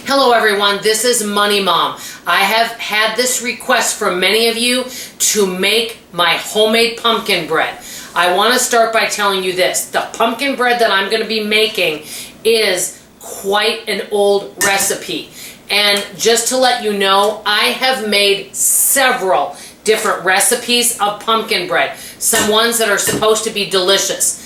Hello everyone, this is Money Mom. I have had this request from many of you to make my homemade pumpkin bread. I want to start by telling you this. The pumpkin bread that I'm going to be making is quite an old recipe. And just to let you know, I have made several different recipes of pumpkin bread. Some ones that are supposed to be delicious.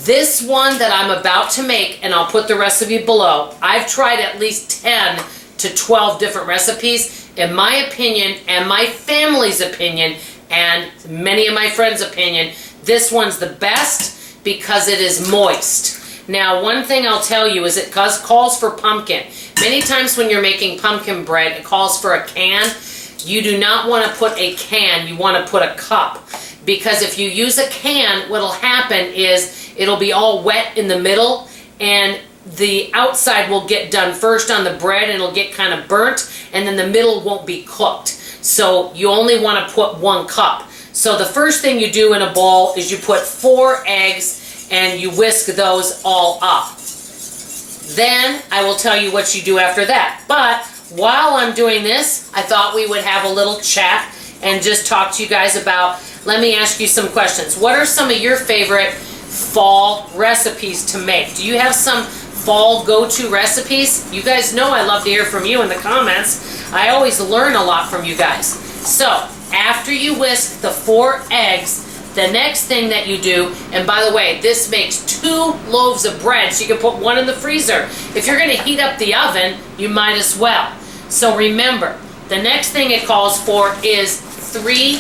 This one that I'm about to make, and I'll put the recipe below, I've tried at least 10 to 12 different recipes. In my opinion, and my family's opinion, and many of my friends' opinion, this one's the best because it is moist. Now, one thing I'll tell you is it calls for pumpkin. Many times when you're making pumpkin bread, it calls for a can. You do not want to put a can, you want to put a cup. Because if you use a can, what'll happen is it'll be all wet in the middle and the outside will get done first on the bread and it'll get kind of burnt, and then the middle won't be cooked. So you only want to put 1 cup. So the first thing you do in a bowl is you put 4 eggs and you whisk those all up. Then I will tell you what you do after that. But while I'm doing this, I thought we would have a little chat and just talk to you guys about, let me ask you some questions. What are some of your favorite fall recipes to make? Do you have some fall go-to recipes? You guys know I love to hear from you in the comments. I always learn a lot from you guys. So, after you whisk the 4 eggs, the next thing that you do, and by the way, this makes 2 loaves of bread, so you can put 1 in the freezer. If you're going to heat up the oven, you might as well. So remember, the next thing it calls for is 3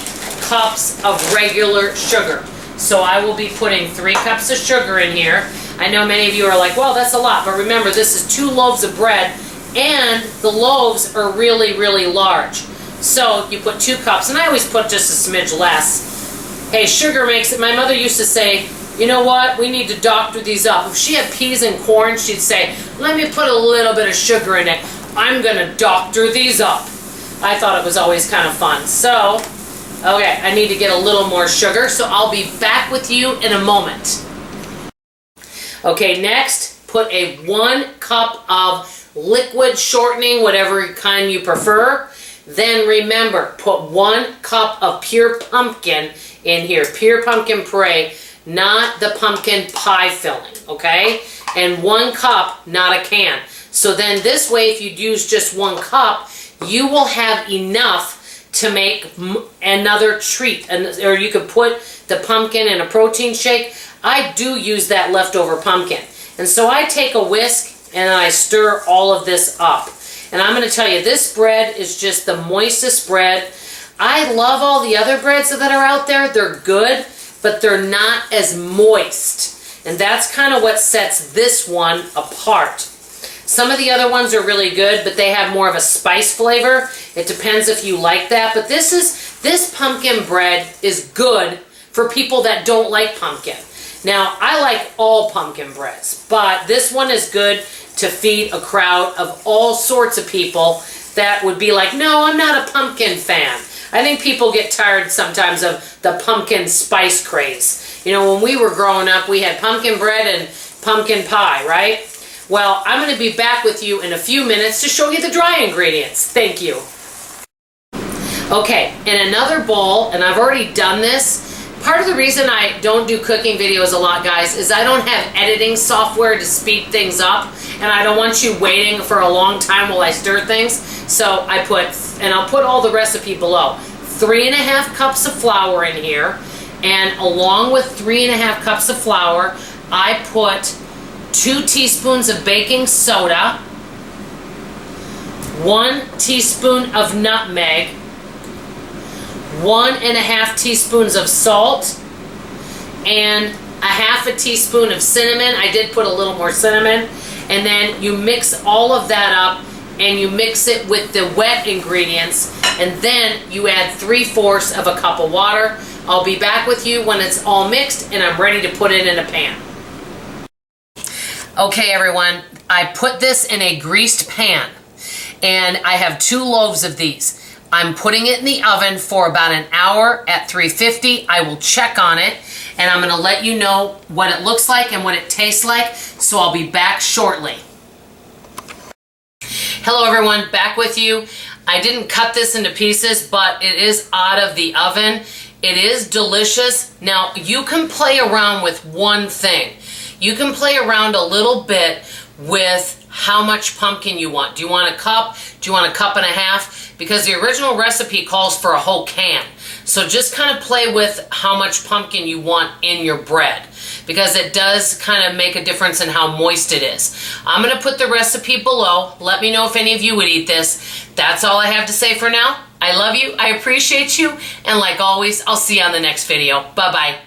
cups of regular sugar. So I will be putting 3 cups of sugar in here. I know many of you are like, well, that's a lot, but remember, this is 2 loaves of bread, and the loaves are really, really large. So you put 2 cups, and I always put just a smidge less. Hey, sugar makes it. My mother used to say, you know what, we need to doctor these up. If she had peas and corn, she'd say, let me put a little bit of sugar in it. I'm going to doctor these up. I thought it was always kind of fun. So, okay, I need to get a little more sugar, so I'll be back with you in a moment. Okay, next, put a 1 cup of liquid shortening, whatever kind you prefer. Then remember, put 1 cup of pure pumpkin in here, pure pumpkin puree, not the pumpkin pie filling, okay? And 1 cup, not a can. So then this way, if you use just 1 cup, you will have enough to make another treat. Or you could put the pumpkin in a protein shake. I do use that leftover pumpkin. And so I take a whisk and I stir all of this up. And I'm going to tell you, this bread is just the moistest bread. I love all the other breads that are out there. They're good, but they're not as moist. And that's kind of what sets this one apart. Some of the other ones are really good, but they have more of a spice flavor. It depends if you like that. But this pumpkin bread is good for people that don't like pumpkin. Now, I like all pumpkin breads, but this one is good to feed a crowd of all sorts of people that would be like, no, I'm not a pumpkin fan. I think people get tired sometimes of the pumpkin spice craze. You know, when we were growing up, we had pumpkin bread and pumpkin pie, right? Well, I'm going to be back with you in a few minutes to show you the dry ingredients. Thank you. Okay, in another bowl, and I've already done this. Part of the reason I don't do cooking videos a lot, guys, is I don't have editing software to speed things up, and I don't want you waiting for a long time while I stir things. So I put, and I'll put all the recipe below, 3½ cups of flour in here, and along with 3½ cups of flour, I put 2 teaspoons of baking soda, 1 teaspoon of nutmeg, 1½ teaspoons of salt, and a ½ teaspoon of cinnamon. I did put a little more cinnamon. And then you mix all of that up and you mix it with the wet ingredients, and then you add 3/4 of a cup of water. I'll be back with you when it's all mixed and I'm ready to put it in a pan. Okay everyone, I put this in a greased pan and I have 2 loaves of these. I'm putting it in the oven for about an hour at 350. I will check on it and I'm going to let you know what it looks like and what it tastes like, so I'll be back shortly. Hello everyone, back with you. I didn't cut this into pieces, but it is out of the oven. It is delicious. Now you can play around with one thing. You can play around a little bit with how much pumpkin you want. Do you want a cup? Do you want a cup and a half? Because the original recipe calls for a whole can. So just kind of play with how much pumpkin you want in your bread, because it does kind of make a difference in how moist it is. I'm going to put the recipe below. Let me know if any of you would eat this. That's all I have to say for now. I love you, I appreciate you, and like always, I'll see you on the next video. Bye-bye.